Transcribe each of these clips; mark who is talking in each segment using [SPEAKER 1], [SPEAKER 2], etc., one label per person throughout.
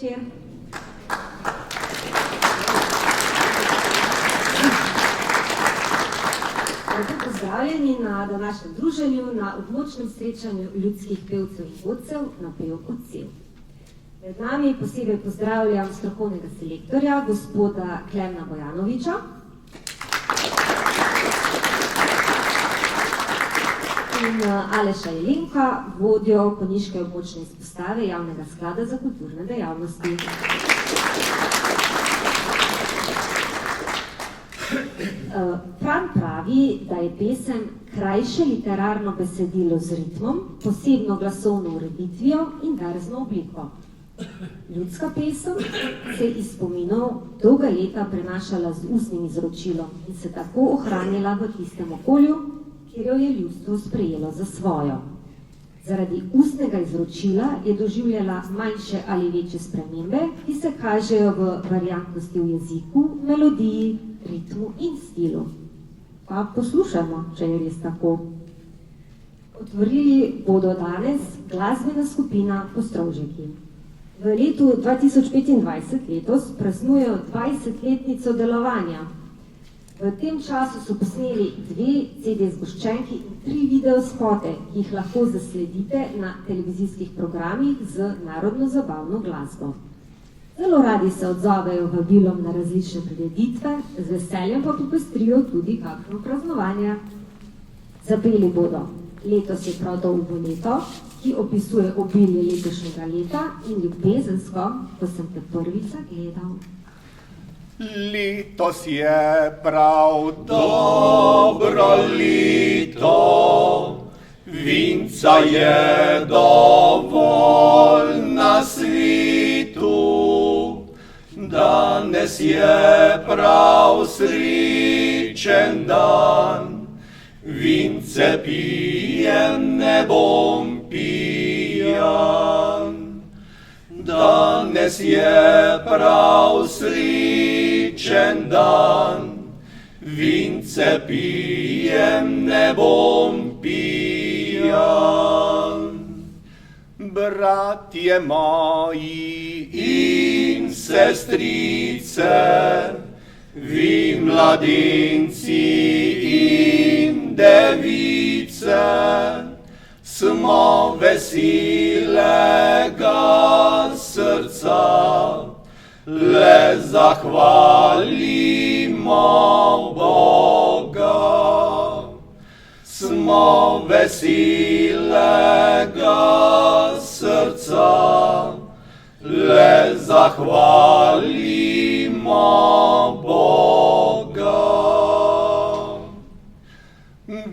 [SPEAKER 1] večer. Lepo pozdravljeni na današnjem druženju, na odločnem srečanju ljudskih pevcev in godcev na Pev odsev. Med nami posebej pozdravljam strokovnega selektorja, gospoda Klemna Bojanoviča. In Aleša Jelenka, vodjo konjiške območne izpostave Javnega sklada za kulturne dejavnosti. Fran pravi, da je pesem krajše literarno besedilo z ritmom, posebno glasovno ureditvijo in verzno obliko. Ljudska pesem se je iz spominov dolga leta prenašala z ustnim izročilom in se tako ohranila v tistem okolju, kjer jo je ljudstvo sprejelo za svojo. Zaradi ustnega izročila je doživljala manjše ali večje spremembe, ki se kažejo v variantnosti v jeziku, melodiji, ritmu in stilu. Pa poslušajmo, če je res tako. Otvorili bodo danes glasbena skupina Postrovžeki. V letu 2025 letos praznujejo 20-letnico delovanja. V tem času so posneli 2 CD zgoščenki in 3 videospote, ki jih lahko zasledite na televizijskih programih z narodno-zabavno glasbo. Zelo radi se odzovejo vabilom na različne prireditve, z veseljem pa popestrijo tudi kakšno praznovanje. Zapeli bodo Letos je prav dolgo leto, ki opisuje obilje letošnjega leta in ljubezensko, ko sem te prvič zagledal.
[SPEAKER 2] Letos je prav dobro leto, vinca je dovolj na svetu. Danes je prav srečen dan, vince pijem, ne bom pijan. Danes je prav srečen dan, vince pijem, ne bom pijan. Bratje moji in sestrice, vi mladenci in device, smo veselega srca, le zahvalimo Boga. Smo veselega srca, le zahvalimo Boga.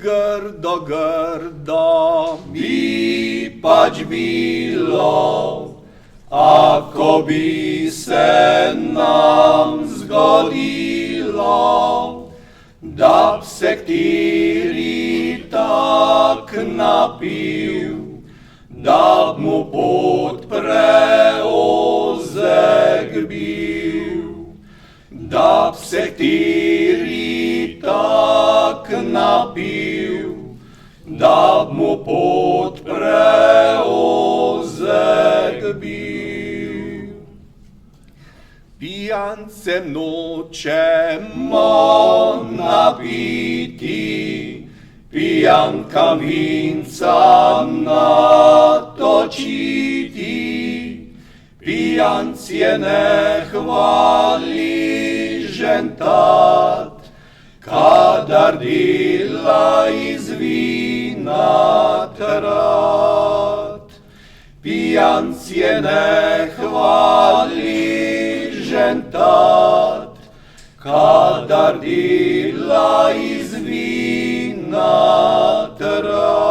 [SPEAKER 2] Grdo, grdo bi pač bilo, ako bi se nam zgodilo, da bi se kateri tak napil, da bi mu pot preozek bil. Da bi se kateri tak napil, da bi mu pot preozek bil. Pijance nočemo napiti, pijanka vinca natočiti. Pijanc je ne hvali žentat, kadar dela iz vina trat. Pijanc je ne hvali žentat, kadar dela iz vina trat.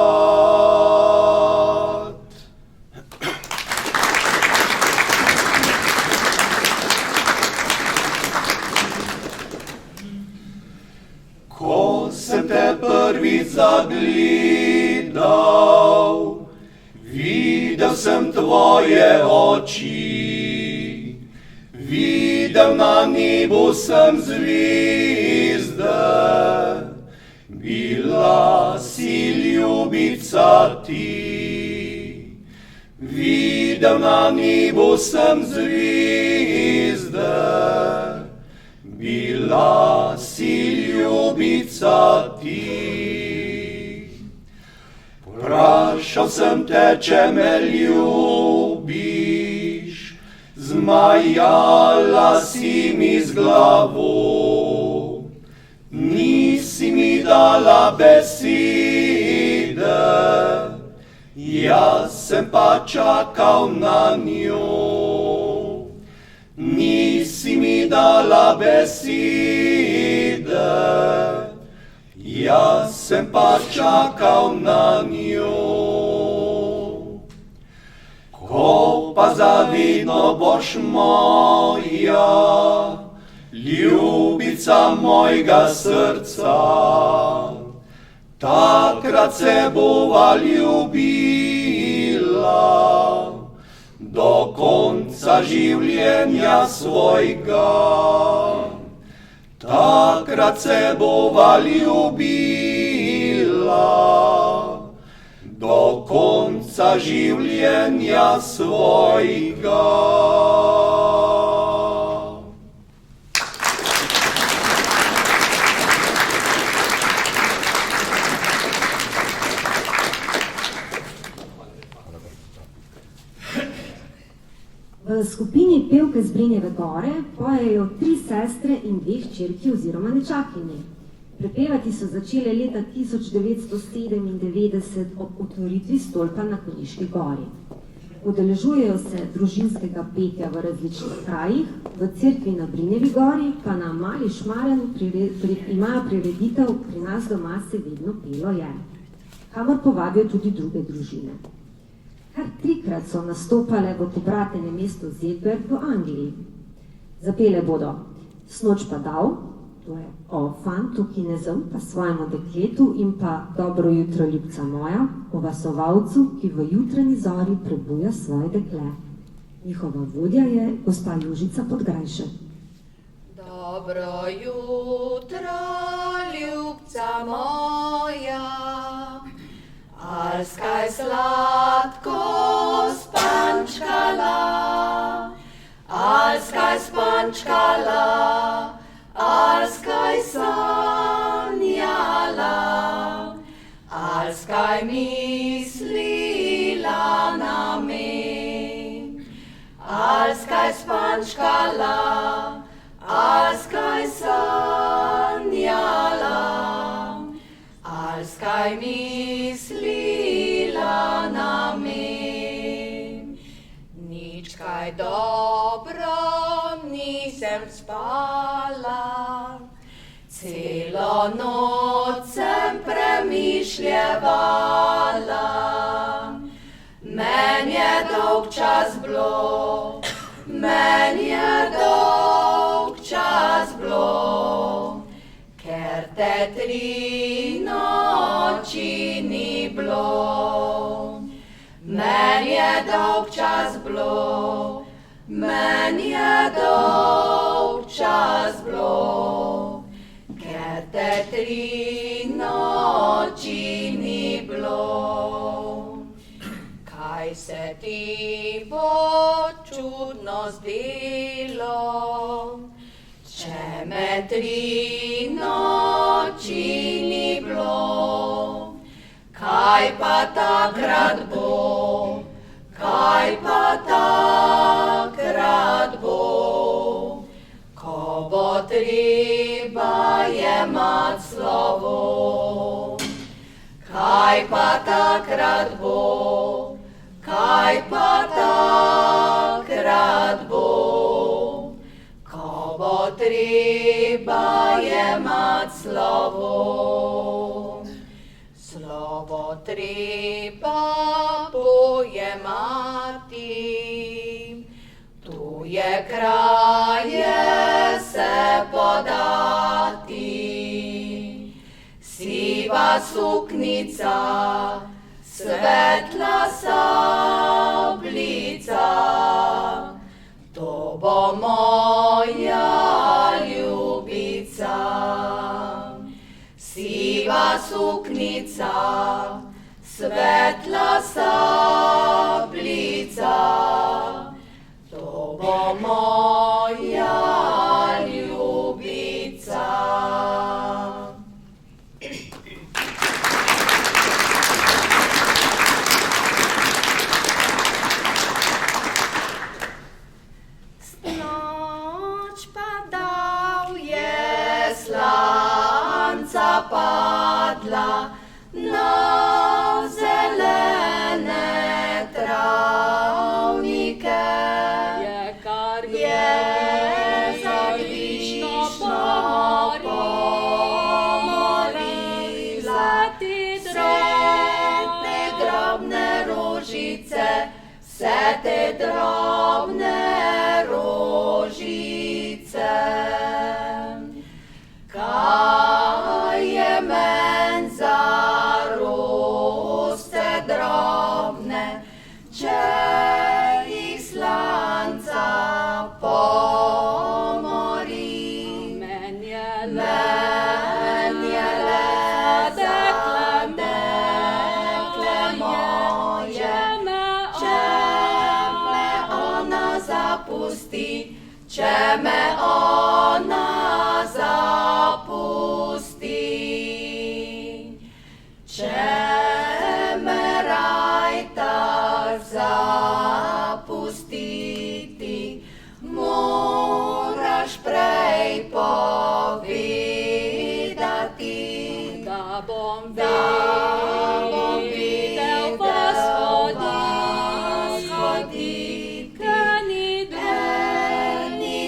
[SPEAKER 2] Ko sem te prvič zagledal, videl sem tvoje oči, videl na nebu sem zvezde, bila si ljubica ti. videl na nebu sem zvezde, bila si ljubica ti. Vprašal sem te, če me ljubiš, zmajala si mi z glavo, nisi mi dala besede, jaz sem pa čakal na njo. Nisi mi dala besede, jaz sem pa čakal na njo. Ko pa zavidno boš moja, ljubica mojega srca, takrat se bova ljubila do konca življenja svojega. Takrat se bova ljubila do konca življenja svojega.
[SPEAKER 1] V skupini Pevke z Brinjeve gore pojejo 3 sestre in 2 hčerki oziroma nečakinji. Prepevati so začele leta 1997 ob otvoritvi stolpa na Konjiški gori. Udeležujejo se družinskega petja v različnih krajih, v cerkvi na Brinjevi gori pa na Mali Šmaren imajo prireditev Pri nas doma se vedno pelo je, kamor povabijo tudi druge družine. Kar 3-krat so nastopale v pobratenem mestu Zedberg v Angliji. Zapele bodo Snoč pa dal, to je o fantu, ki ne zaupa svojemu dekletu, in pa Dobro jutro, ljubca moja, o vasovalcu, ki v jutranji zori prebuja svoje dekle. Njihova vodja je gospa Jožica Podgrajšek.
[SPEAKER 3] Dobro jutro, ljubca moja, alskaj sladko spančkala, alskaj spančkala, alskaj sanjala, alskaj mislila na me, alskaj spančkala, alskaj sanjala, alskaj mislila na me. Nič kaj dobro nisem spala, celo noč sem premišljevala. Men je dolg čas bilo, men je dolg čas bilo, ker te 3 noči ni bilo. Men je dolg čas bilo, men je dolg čas bilo, ker te 3 noči ni bilo. Kaj se ti bo čudno zdelo, če me 3 noči ni bilo? Kaj pa takrat bo, kaj pa takrat bo, ko bo treba jemat slovo? Kaj pa takrat bo, kaj pa takrat bo, ko bo treba jemat slovo? Slovo treba pojemati, tu je kraje se podati. Siva suknica, svetla sabljica, to bo moja ljubica. Siva suknica, svetla sabljica, to bo moja ljubica. Noč padal je slanca padla na zelene travnike, je kar za višno pomorila, vse te drobne rožice, vse te drobne rožice. Kaj je men za rožice drobne, če jih slanca pomori? Men je le dekle moje, če me ona zapusti, če me ona zapusti. Če me rajtaš zapustiti, moraš prej povedati, da bom videl vas hoditi, eni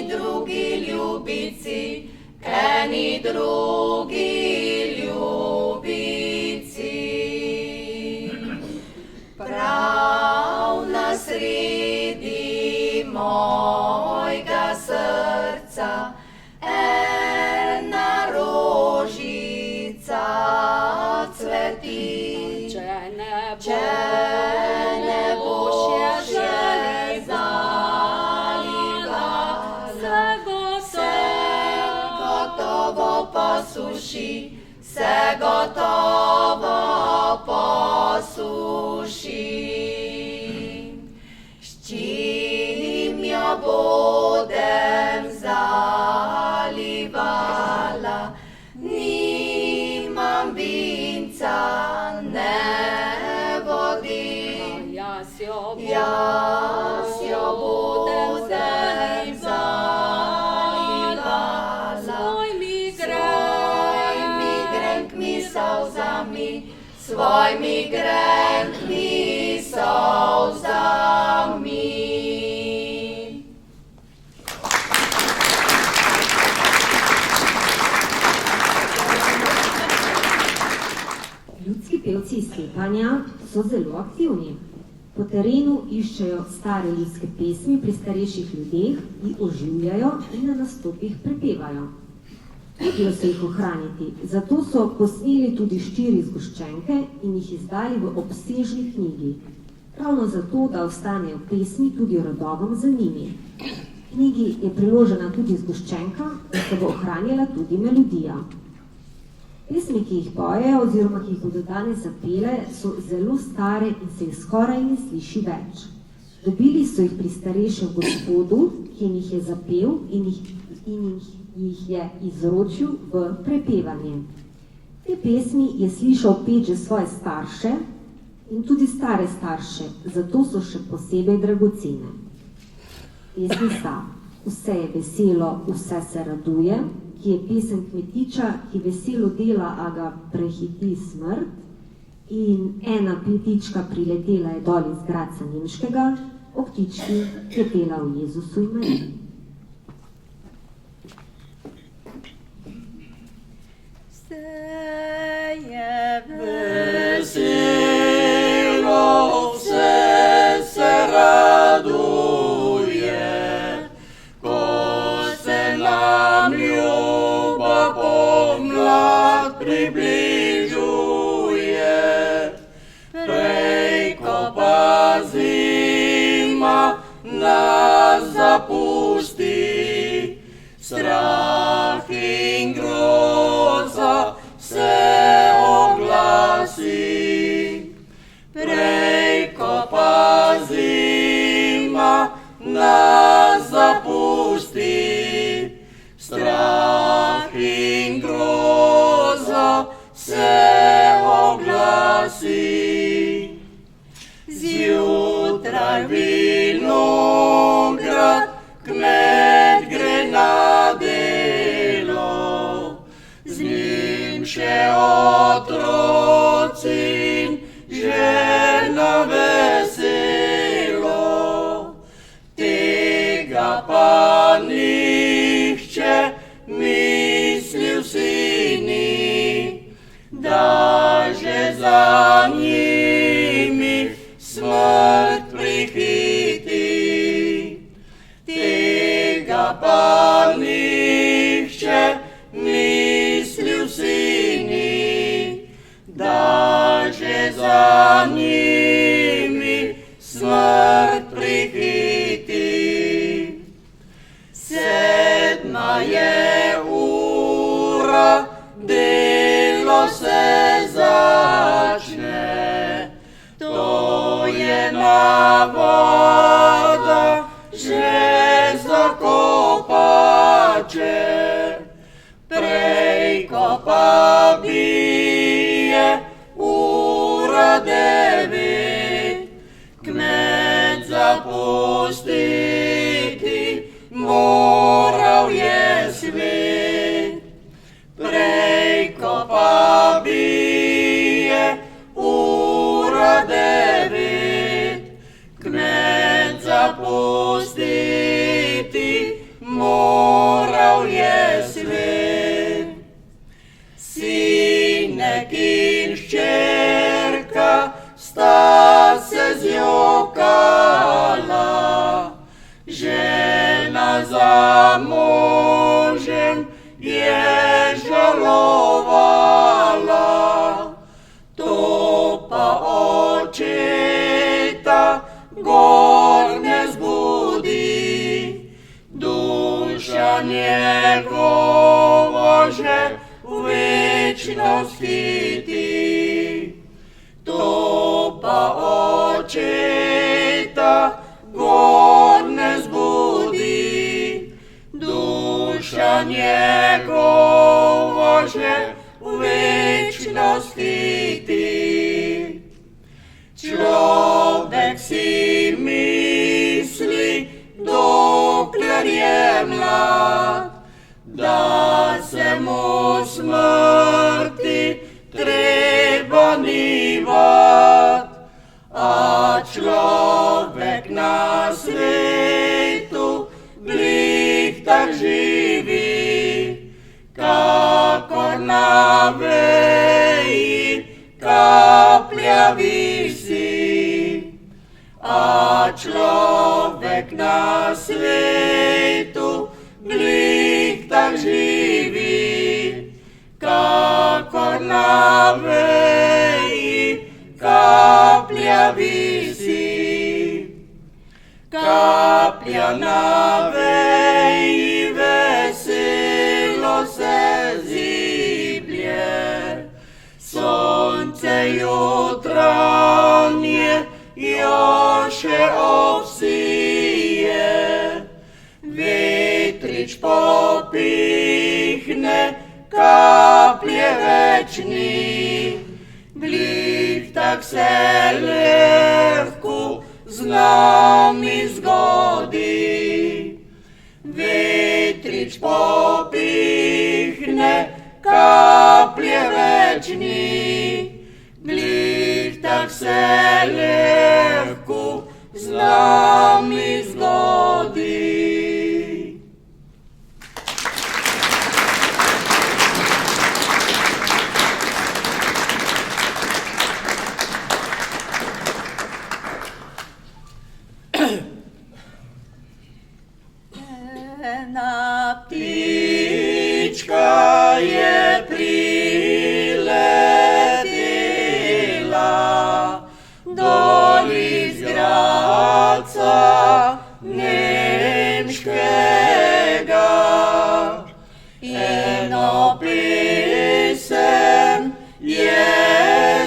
[SPEAKER 3] drugi ljubici, eni drugi ljubici. Prav na sredi mojega srca ena rožica cveti. Če ne boš je zalivala, se gotovo posuši, se gotovo posuši. S čim jo budem zalivala, nimam vinca, ne vodi. Jaz jo budem zalivala, svojimi grenkmi solzami, svojimi grenkmi solzami.
[SPEAKER 1] Ljudski pevci iz Stepanja so zelo aktivni. Po terenu iščejo stare ljudske pesmi pri starejših ljudeh, jih oživljajo in na nastopih prepevajo. Trudijo se jih ohraniti, zato so posneli tudi 4 zgoščenke in jih izdali v obsežni knjigi. Ravno zato, da ostanejo pesmi tudi rodovom za njimi. V knjigi je priložena tudi zgoščenka, da se bo ohranjala tudi melodija. Pesmi, ki jih pojejo oziroma ki jih bodo danes zapele, so zelo stare in se jih skoraj ne sliši več. Dobili so jih pri starejšem gospodu, ki jih je zapel in jih je izročil v prepevanje. Te pesmi je slišal peti že svoje starše in tudi stare starše, zato so še posebej dragocene. Pesmi sta Vse je veselo, vse se raduje, ki je pesem kmetiča, ki veselo dela, a ga prehiti smrt, in Ena ptička priletela je dol iz Gradca Nemškega, o ptički, ki je pela v Jezusu in Mariji.
[SPEAKER 3] Vse je veselo,
[SPEAKER 2] vse se raduje, ko se nam ljuba pomlad približuje. Prej, ko pa zima nas zapusti, strah in groza se oglasi. tega pa nihče mislil si ni, da že za njimi smrt prihiti. Tega pa nihče mislil si ni, da že za njimi smrt prihiti. 7. je ura, delo se začne, to je navada že za kopače. Prej ko pa bije ura 9, kmet zapustiti moral je svet. Prej ko pa bije ura 9, kmet zapustiti moral je svet. Sinek in hčerka sta se zjokala, žena za možem je žalovala, to pa očeta gor ne zbudi, duša njegova že v večnost hiti. To pa očeta gor ne zbudi, duša njegova že v večnost hiti. Človek si misli, dokler je mlad, da se mu smrti treba nivat, a človek na svetu glih tak živi, kakor na veji kaplja visi. A človek na svetu glih tak živi, kakor na veji kaplja visi. Kaplja na veji veselo se ziblje, sonce jutranje jo še obsije. Vetrič popihne, kaplje več ni, glih tak se lahko z nami zgodi. Vetrič popihne, kaplje več ni, glih tak se lahko z nami zgodi.
[SPEAKER 3] Ena
[SPEAKER 2] Ptička je priletela dol iz Gradca nemškega. Eno pesem je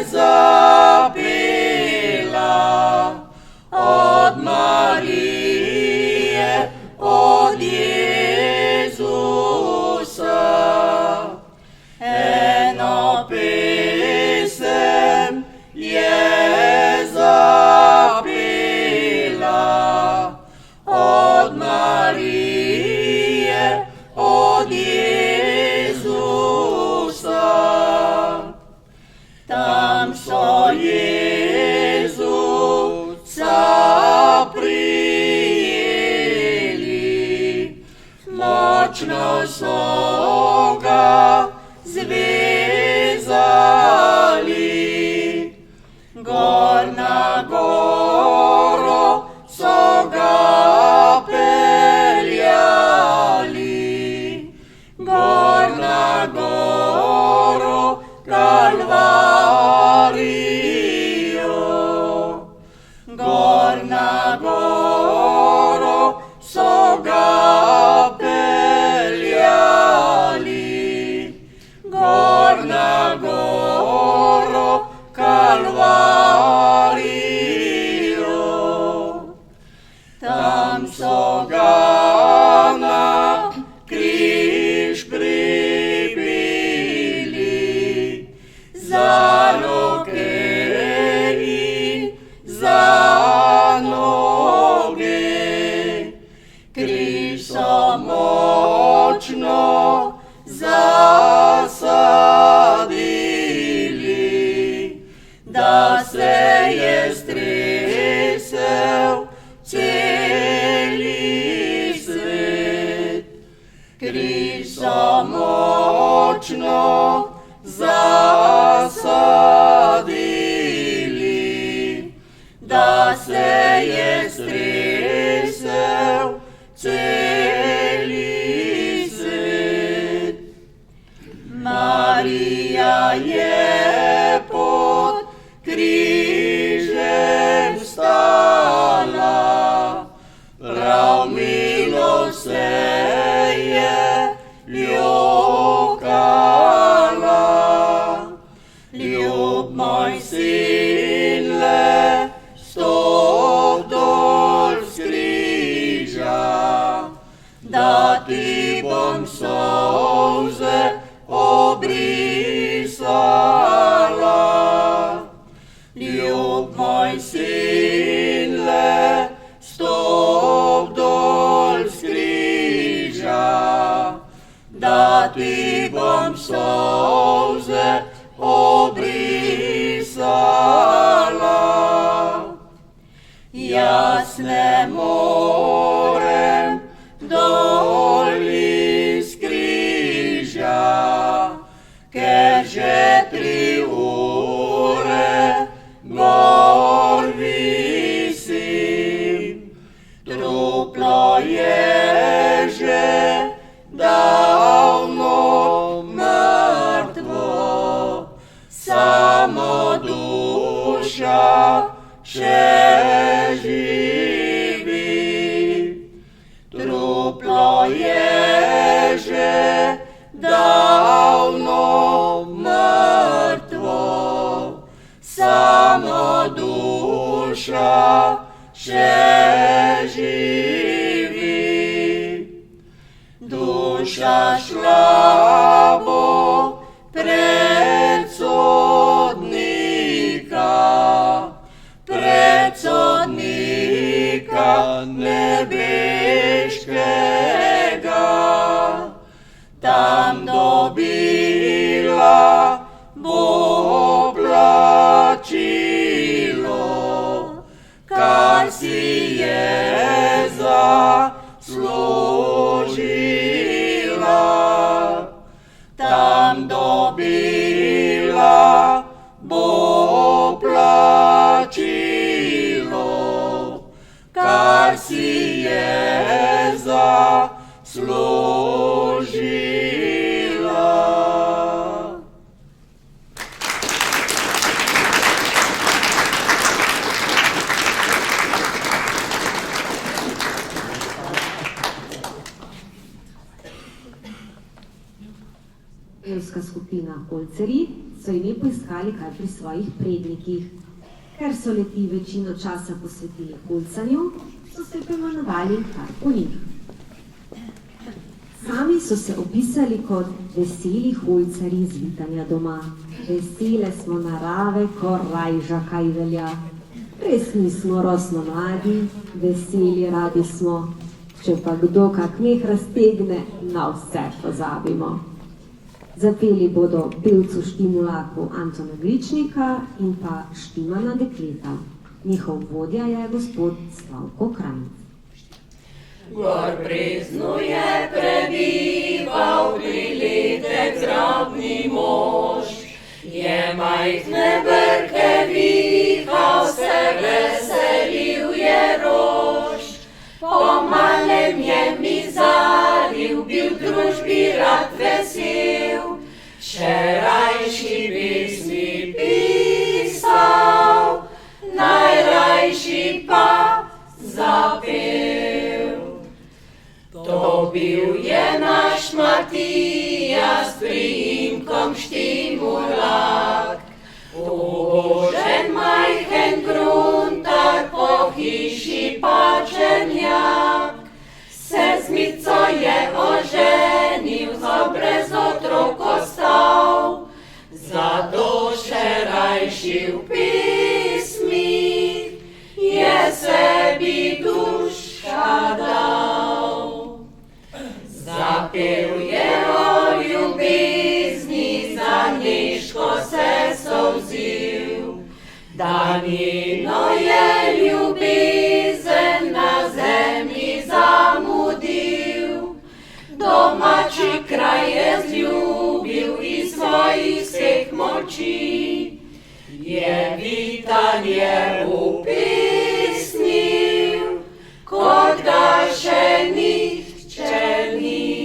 [SPEAKER 2] zapela od Marije, od Jezusa. Eno pesem je zapela
[SPEAKER 3] močno so ga zvezali, gor na goro so ga peljali, gor na goro Kalvarijo, gor na goro so ga peljali, gor na goro Kalvarijo. Tam so ga na križ pribili, za roke in za noge. Križ so močno zasadili, da se je stresel celi svet. Križ so močno zasadili, da se je stresel celi svet. Marija je pod križem stala, prav milo se je ljokala. Ljub moj sin, le stop dol s križa, da ti bom solze obrisala. Ljub moj sin, le stop dol s križa, da ti bom solze obrisala. Jaz ne morem dol iz križa, ker že 3 ure gor visim. Truplo je že davno mrtvo, samo duša še živi. Truplo je že davno mrtvo, samo duša še živi. Duša šla bo pred sodnika, pred sodnika nebeškega. Tam dobila bo plačilo, kar si je zaslužila. Tam dobila bo plačilo, kar si je zaslužila.
[SPEAKER 1] Pevska skupina Holceri so ime poiskali kar pri svojih prednikih. Ker so leti večino časa posvetili holcanju, so se poimenovali kar po njih. Sami so se opisali kot veseli holcari z vitanja doma. Vesele smo narave, ko rajža kaj velja. Resni smo rosno mladi, veseli radi smo. Če pa kdo kak meh raztegne, na vse pozabimo. Zapeli bodo pevcu Štimulaku Antona Gričnika in pa Štimana dekleta. Njihov vodja je gospod Slavko Krajnc.
[SPEAKER 3] Gor praznuje pred bival priletek zgrabni mož. Je majhne brke vihal, se veselil je rož. Po malem je mizaril, bil v družbi rad vesel. Še rajši pesmi pisal, najrajši pa zapel. To bil je naš Matija s priimkom Štimulak, ubožen majhen gruntar, po hiši pačenjak. Se z Mico je oženil, za brez otrok ostal, zato še rajši v pismi je sebi duša dal. Zapel je o ljubezni, za Nežko se solzil, da njeno je ljubezen na zemlji zamudil. Domači kraj je zljubil iz svojih vseh moči, je vitanje upisnil, kot ga še nihče ni.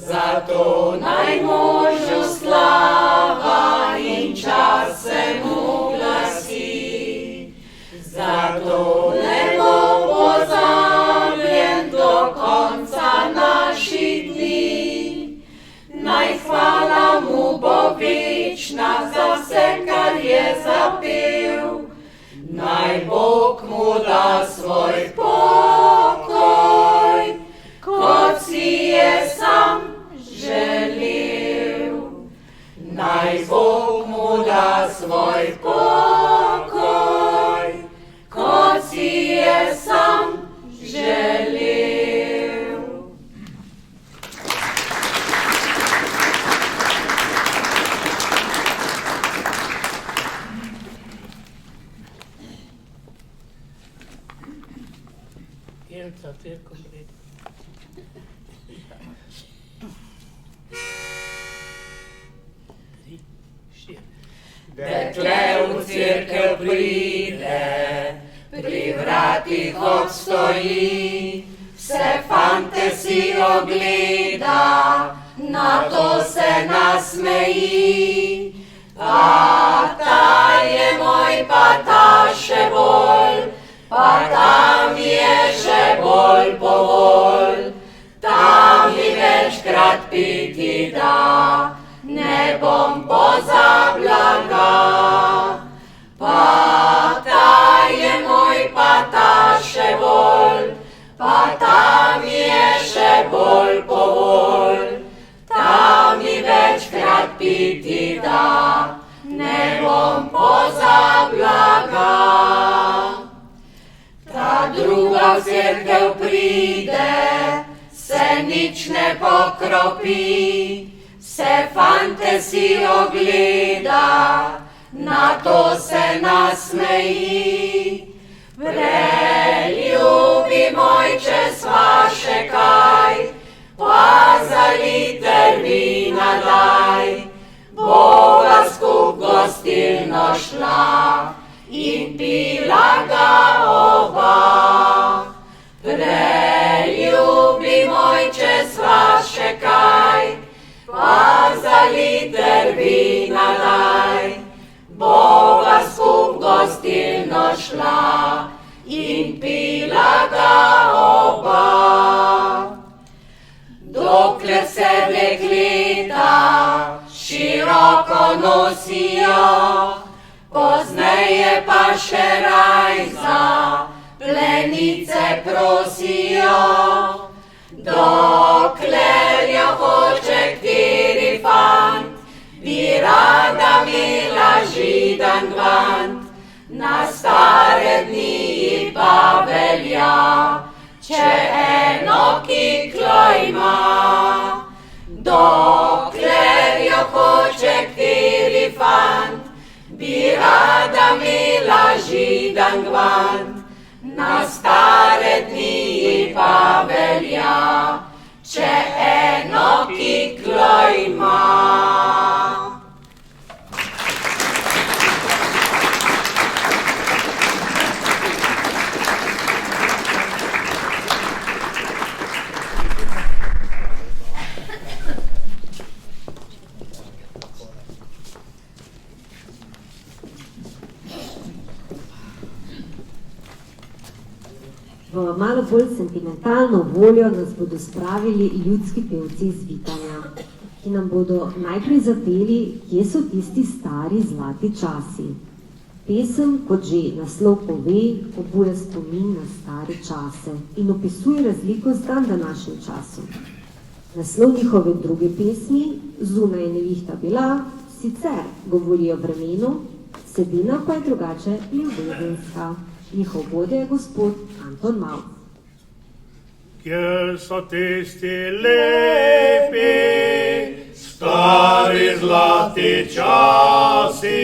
[SPEAKER 3] Zato naj možu slava in čas se mu glasi, zato ne bo pozabljen do konca naših dni. Naj hvala mu bo večna za vse, kar je zapel, naj Bog mu da svoj pokoj, kot si je sam želel. Naj Bog mu da svoj pokoj, kot si je sam želel. Dekle v cerkev pride, pri vratih obstoji, vse fante si ogleda, na to se nasmeji. Pa ta je moj, pa ta še bolj, pa ta mi je še bolj povol, ta mi večkrat piti da, ne bom pozabila ga. Pa ta je moj, pa ta še bolj, pa ta mi je še bolj povol, ta mi večkrat piti da, ne bom pozabila ga. Ta druga v cerkev pride, se nič ne pokropi, vse fante si ogleda, na to se nasmeji. Preljubi mojče, sva še kaj, pa za liter vina daj. Bova skup gostilno šla in pila ga oba. Preljubi mojče, sva še kaj, pa za liter vina daj. Bova skup gostilno šla in pila ga oba. Dokler se dekleta široko nosijo, pozneje pa še raj za plenice prosijo. Dokler jo hoče kateri fant, bi rada imela židan gvant, na stare dni pa velja, če eno kiklo ima. Dokler jo hoče kateri fant, bi rada imela židan gvant, na stare dni pa velja, če eno kiklo ima.
[SPEAKER 1] V malo bolj sentimentalno voljo nas bodo spravili ljudski pevci iz Vitanja, ki nam bodo najprej zapeli, kje so tisti stari zlati časi. Pesem, kot že naslov pove, obuja spomin na stare čase in opisuje razliko z današnjim časom. Naslov njihove druge pesmi, Zunaj je nevihta bila, sicer govori o vremenu, vsebina pa je drugače ljubezenska. Njihov vodja je gospod Anton Mauc.
[SPEAKER 4] Kje so tisti lepi, stari zlati časi,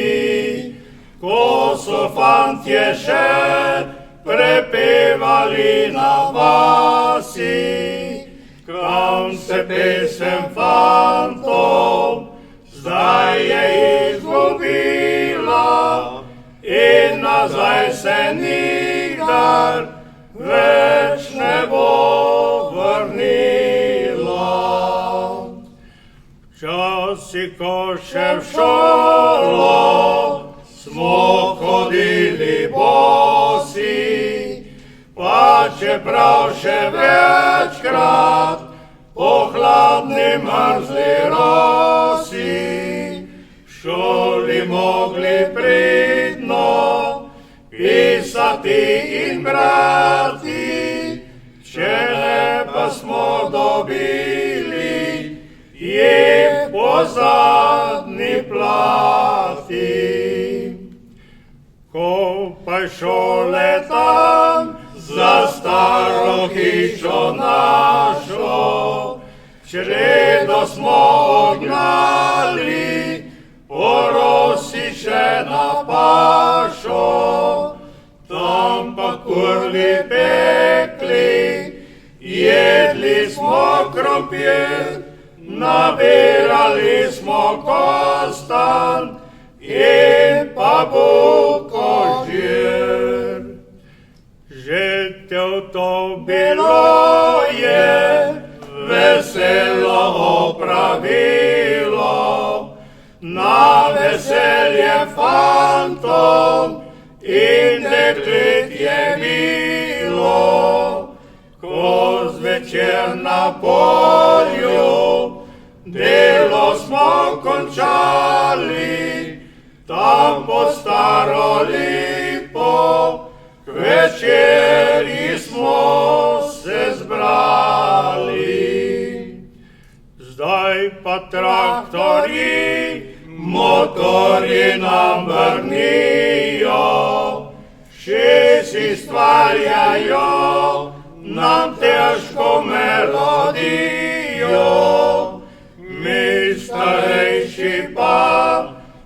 [SPEAKER 4] ko so fantje še prepevali na vasi, kam se pesem fantov zdaj je izgubila, in nazaj se nikdar več ne bo vrnila. Včasih, ko še v šolo smo hodili bosi, pa čeprav še večkrat po hladni mrzli rosi, v šoli mogli pridno pisati in brati, če ne pa smo dobili jih po zadnji plati. Ko pa je šole tam za staro hišo našo, čredo smo ognali, porosi še na pašo, tam pa kurli pekli, jedli smo krompir, nabirali smo kostan in pa buko žir. Žetev to bilo je veselo opravilo, na veselje fantom in deklet je bilo, ko zvečer na polju delo smo končali, tam po staro lipo k večeri smo se zbrali. Zdaj pa traktorji, motorji nam vrnijo, še si stvarjajo nam težko melodijo. Mi starejši pa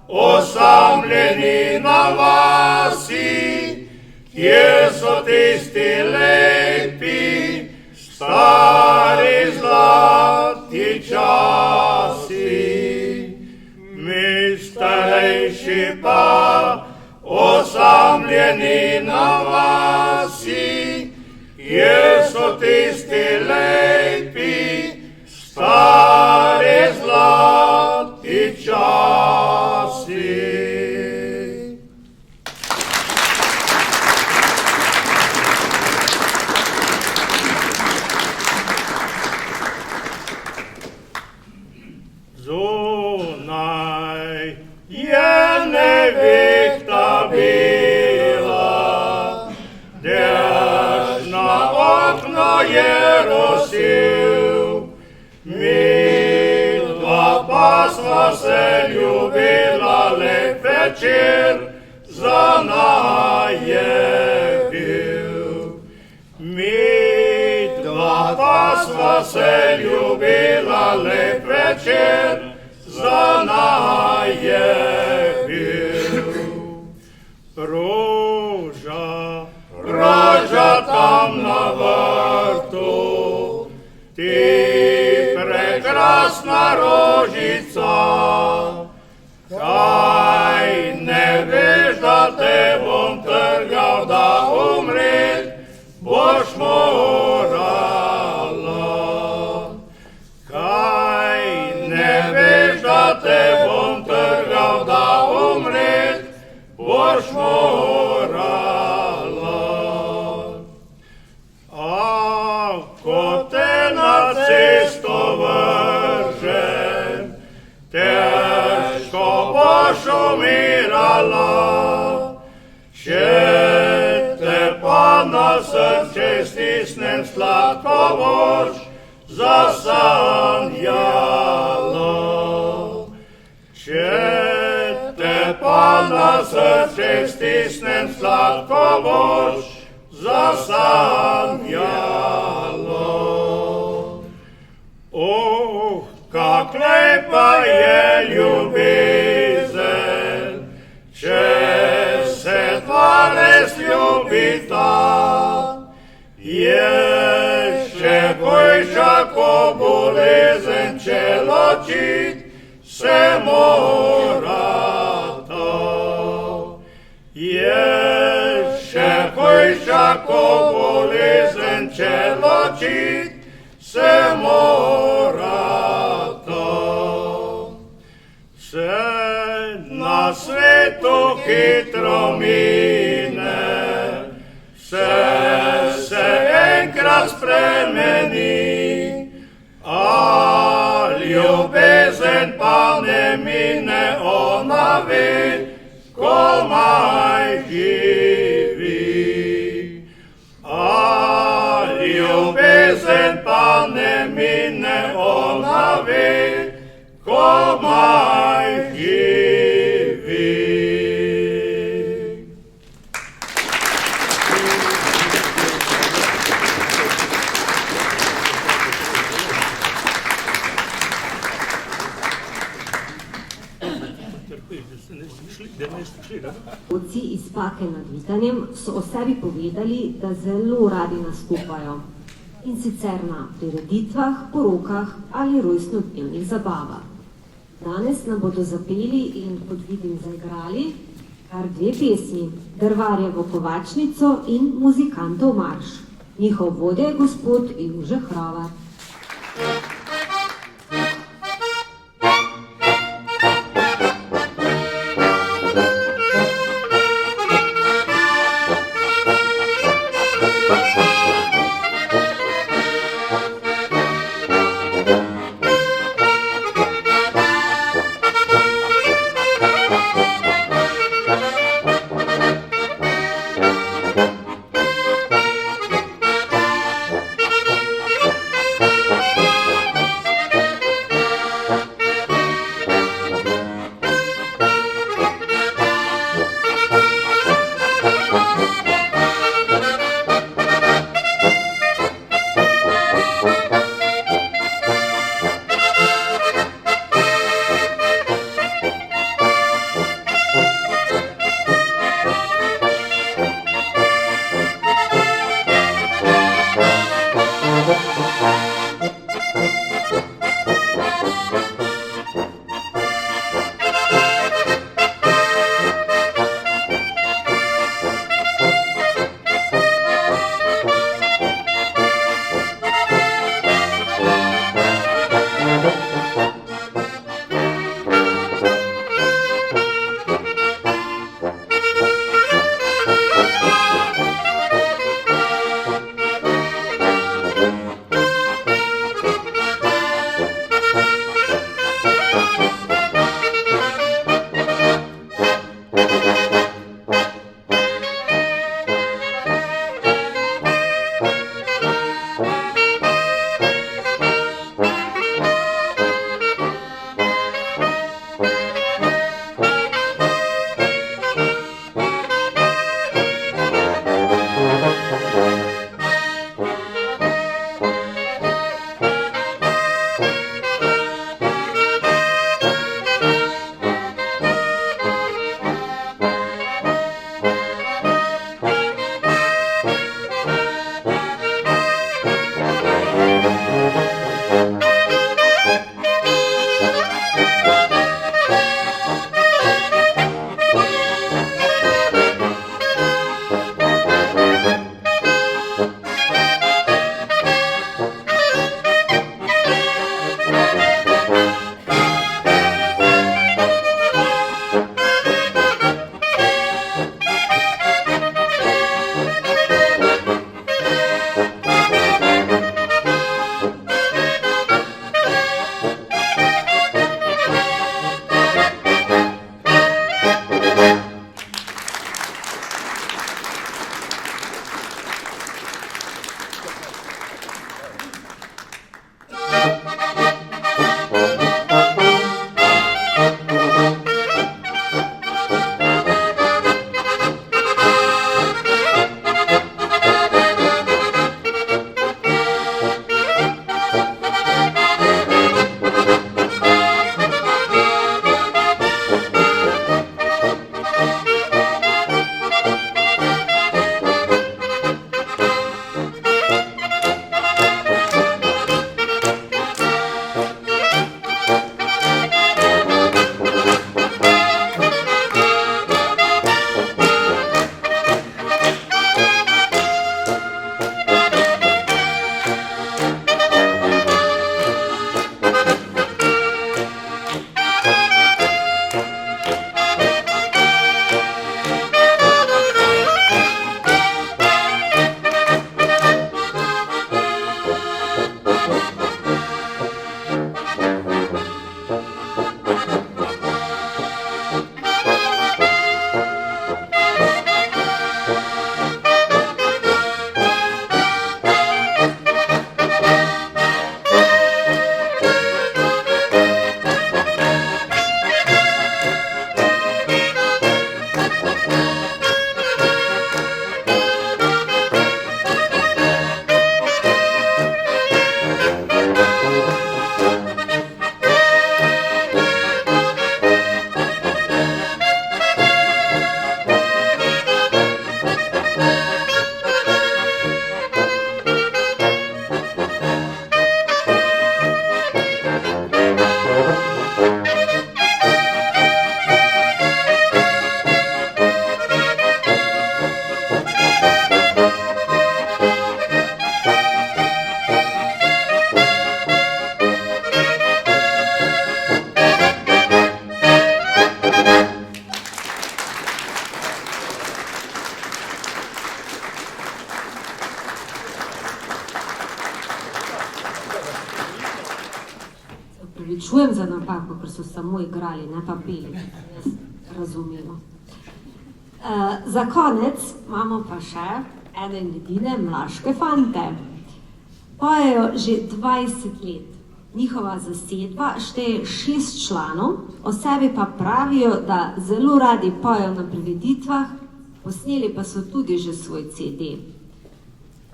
[SPEAKER 4] osamljeni na vasi, kje so tisti lepi, stari zlati časi. Mi starejši pa osamljeni na vasi, kje so tisti lepi, stari zlati časi. Zunaj je nevihta bila, dež na okno je rosil, midva pa sva se ljubila, lep večer za naju je bil. Midva pa sva se ljubila, lep večer za naju je bil. Roža tam na vrtu, ti krasna rožica, kaj ne veš, da te bom trgal, da umret boš morala. Kaj ne veš, da te bom trgal, da umret boš morala. Ko te na cesto vržem, težko boš umirala. Če te pa na srce stisnem, sladko boš zasanjala. Če te pa na srce stisnem, sladko boš zasanjala. Oh, kak lepa je ljubezen, če se dva res ljubita, je še hujša ko bolezen, če ločit se morata. Je še hujša ko bolezen, če ločit se morata. Vse na svetu hitro mine, vse se enkrat spremeni, a ljubezen pa ne mine, ona ve, komaj živi. A ljubezen pa ne mine, ona ve, komaj živi.
[SPEAKER 1] Oci iz Pake nad Vitanjem so o sebi povedali, da zelo radi nastopajo. In sicer na prireditvah, porokah ali rojstnodnevnih zabavah. Danes nam bodo zapeli in, kot vidim, zaigrali kar dve pesmi, Drvarjevo kovačnico in Muzikantov marš. Njihov vodja je gospod Jože Hrovar. opravičujem za napako, ker so samo igrali, ne pa peli. Jaz razumemo. Za konec imamo pa še ene edine mlaške fante. Pojejo že 20 let. Njihova zasedba šteje 6 članov, o sebi pa pravijo, da zelo radi pojejo na prireditvah, posneli pa so tudi že svoj CD.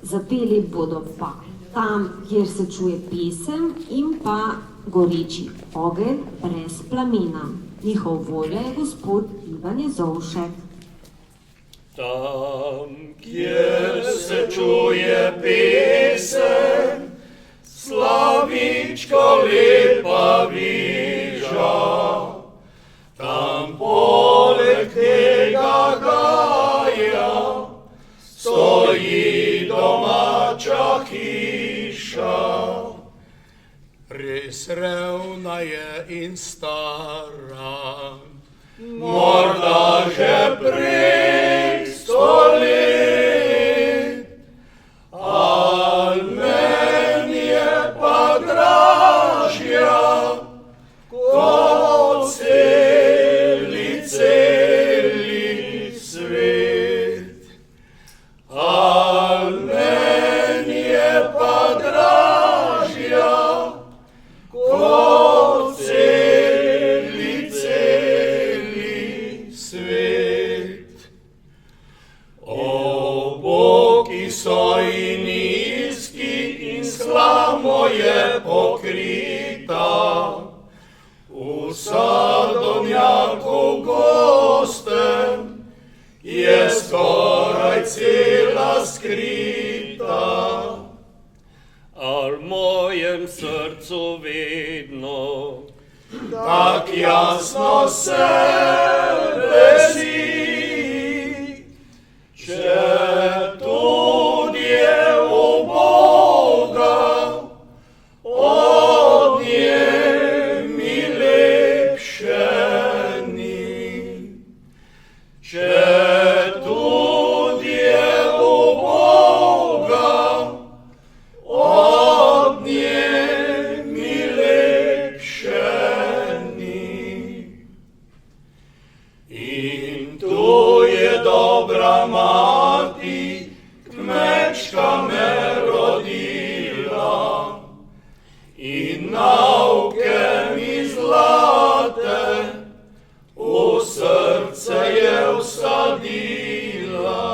[SPEAKER 1] Zapeli bodo pa Tam, kjer se čuje pesem in pa Goreči ogenj brez plamena. Njihov volja je gospod Ivan Jezovšek.
[SPEAKER 4] Tam, kjer se čuje pesem, Slavičko lepa viža, tam poleg tega gaja stoji domača hiša. Res revna je in stara, morda že prek 100 let, al meni je pa dražja kot celi svet. Al meni je pa dražja kot celi svet. Oboki so in nizki in slamo je pokrita, v sadovnjaku gostem je skoraj cela skrita. Al mojem srcu vedno tak jasno se vesi, če tudi je uboga, od nje mi lepše ni. Če tudi je uboga, od nje mi lepše ni. In tu je dobra mati, kmečka me rodila, in nauke mi zlate v srce je vsadila.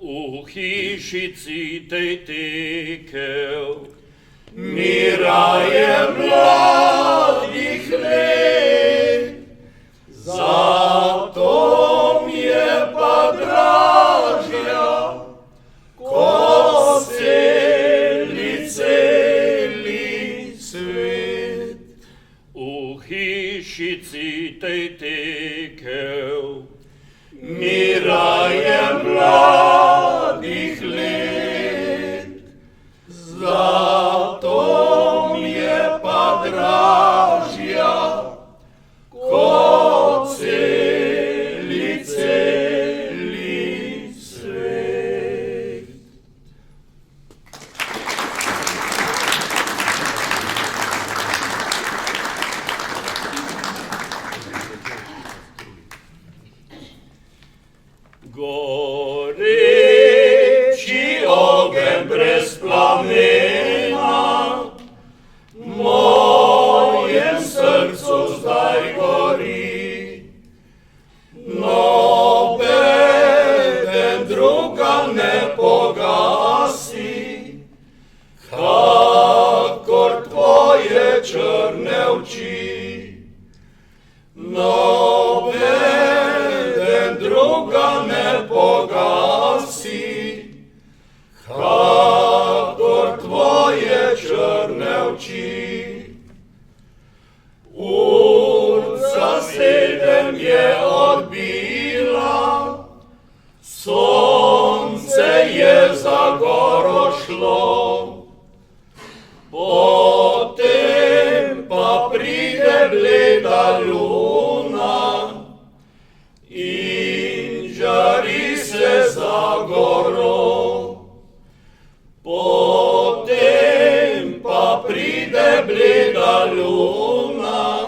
[SPEAKER 4] V hišici tej tekel mira je mladih let, zato mi je pa dražja kot celi svet. V hišici tej tekel mira je mladih let, zato mi je pa dražja kot celi svet. Goreči ogenj brez plamena, v mojem srcu zdaj gori. Nobeden druga ne pogasi, kakor tvoje črne oči. Nobeden druga ne pogasi, kakor tvoje črne oči. Urca 7 je odbila, sonce je za goro šlo, potem pa pride bleda luna in žari se za goro. Potem pa pride bleda luna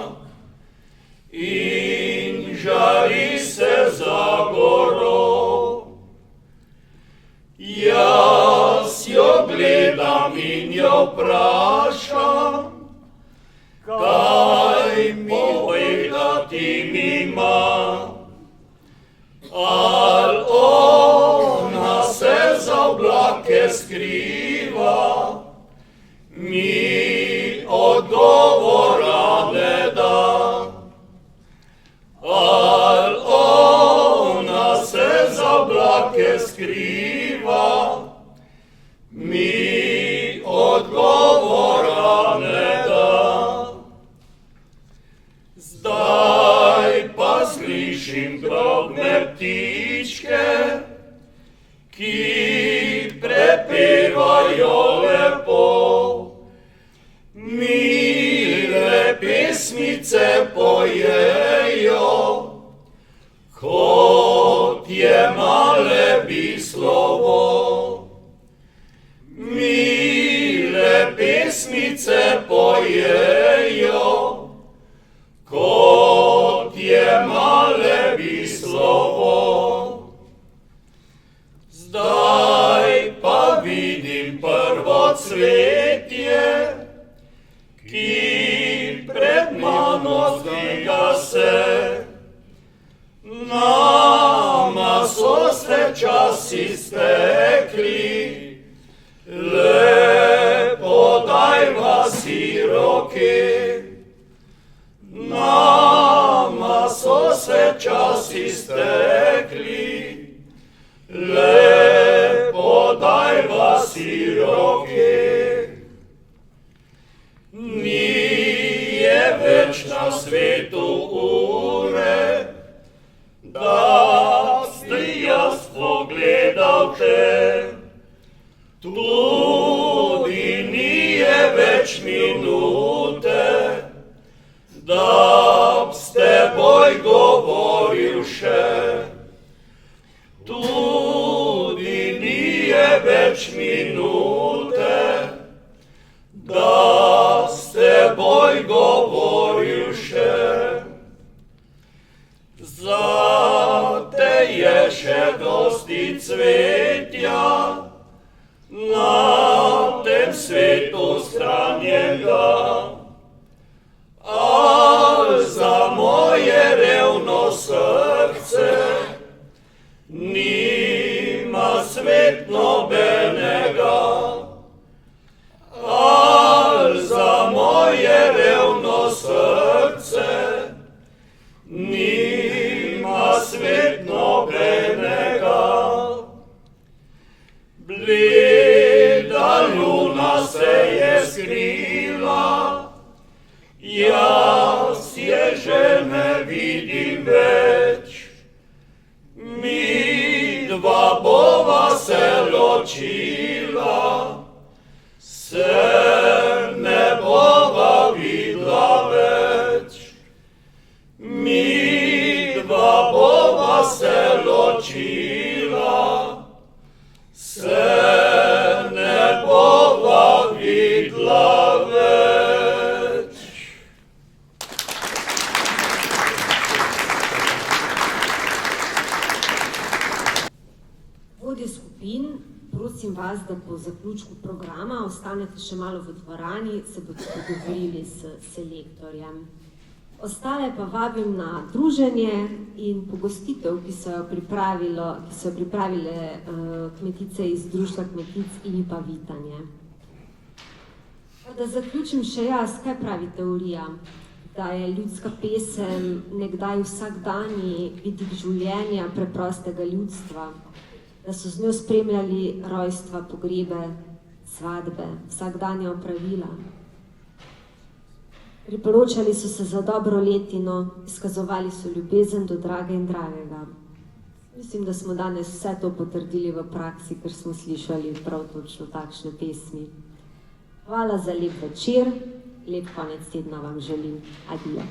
[SPEAKER 4] in žari se za goro. Jaz jo gledam in jo vprašam, kaj povedati mi ima. Al ona se za oblake skriva, mi odgovora ne da. Al ona se za oblake skriva, mi odgovora ne da. Zdaj pa slišim drobne ptičke, ki prepevajo lepo. Mile pesmice pojejo, kot je malebi slovo. Mile pesmice pojejo, kot je malebi slovo. Zdaj pa vidim prvo cvetje, ki pred mano dviga se. Nama so se časi stekli, lepo dajva si roke. Nama so se časi stekli, lepo dajva si roke. Ni je več na svetu ure, da si jaz pogledal te. Tudi ni je več minute, da s teboj govoril še. Tudi ni je več minute, da s teboj govoril še. Zate je še dosti cvetja, na tem svetu shranjenega. Al za moje revno srce nima svet nobenega. Al za moje revno srce nima svet nobenega. Bleda luna se je skrila, jaz je že ne vidim več. Midva bova se ločila, se ne bova videla več. Midva bova se ločila, se ne bova videla več.
[SPEAKER 1] Vodje skupin, prosim vas, da po zaključku programa ostanete še malo v dvorani, se boste pogovorili s selektorjem. Ostale pa vabim na druženje in pogostitev, ki so jo pripravile kmetice iz Društva kmetic in pa Vitanje. Pa da zaključim še jaz, kaj pravi teorija? Da je ljudska pesem nekdaj vsakdanji vidik življenja preprostega ljudstva, da so z njo spremljali rojstva, pogrebe, svadbe, vsakdanja opravila. Priporočali so se za dobro letino, izkazovali so ljubezen do drage in dragega. Mislim, da smo danes vse to potrdili v praksi, ker smo slišali prav točno takšne pesmi. Hvala za lep večer, lep konec tedna vam želim. Adijo.